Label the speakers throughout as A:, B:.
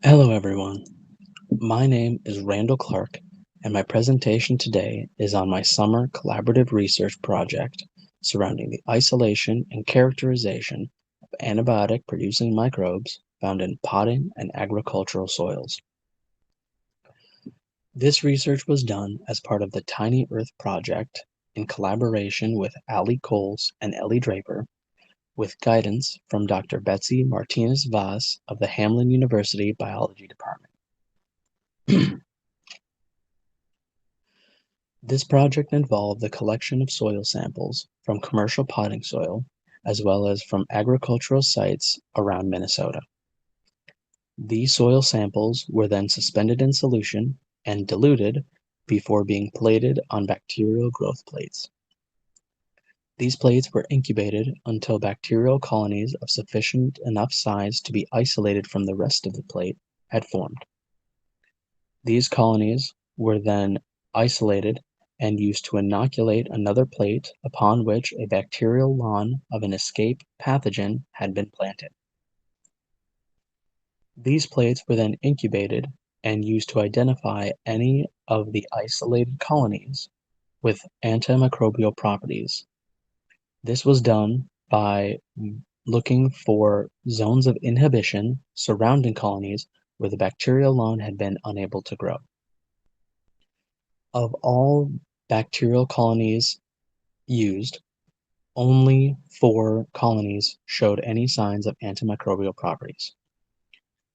A: Hello everyone, my name is Randall Clark and my presentation today is on my summer collaborative research project surrounding the isolation and characterization of antibiotic producing microbes found in potting and agricultural soils. This research was done as part of the Tiny Earth project in collaboration with Allie Coles and Ellie Draper with guidance from Dr. Betsy Martinez-Vaz of the Hamline University Biology Department. This project involved the collection of soil samples from commercial potting soil as well as from agricultural sites around Minnesota. These soil samples were then suspended in solution and diluted before being plated on bacterial growth plates. These plates were incubated until bacterial colonies of sufficient enough size to be isolated from the rest of the plate had formed. These colonies were then isolated and used to inoculate another plate upon which a bacterial lawn of an escape pathogen had been planted. These plates were then incubated and used to identify any of the isolated colonies with antimicrobial properties. This was done by looking for zones of inhibition surrounding colonies where the bacterial lawn had been unable to grow. Of all bacterial colonies used, only 4 colonies showed any signs of antimicrobial properties.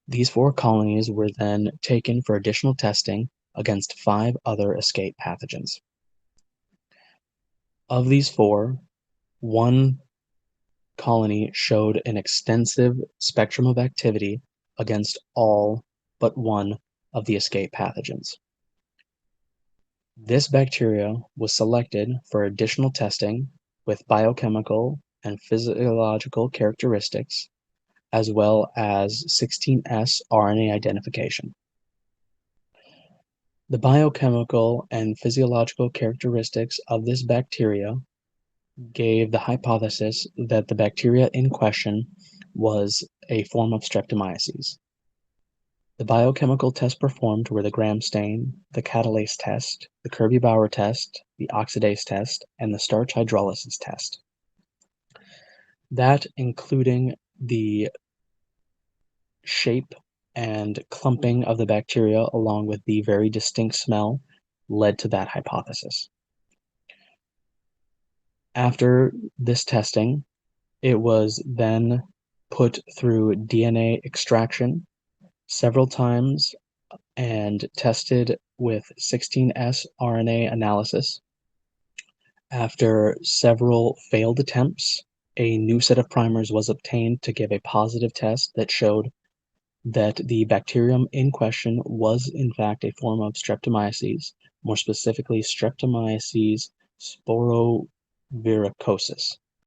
A: These 4 colonies were then taken for additional testing against 5 other escape pathogens. Of these 4, 1 colony showed an extensive spectrum of activity against all but 1 of the escape pathogens. This bacteria was selected for additional testing with biochemical and physiological characteristics, as well as 16S RNA identification. The biochemical and physiological characteristics of this bacteria gave the hypothesis that the bacteria in question was a form of Streptomyces. The biochemical tests performed were the gram stain, the catalase test, the Kirby-Bauer test, the oxidase test, and the starch hydrolysis test. That, including the shape and clumping of the bacteria along with the very distinct smell, led to that hypothesis. After this testing, it was then put through DNA extraction several times and tested with 16S RNA analysis. After several failed attempts, a new set of primers was obtained to give a positive test that showed that the bacterium in question was in fact a form of Streptomyces, more specifically Streptomyces sporoverrucosus.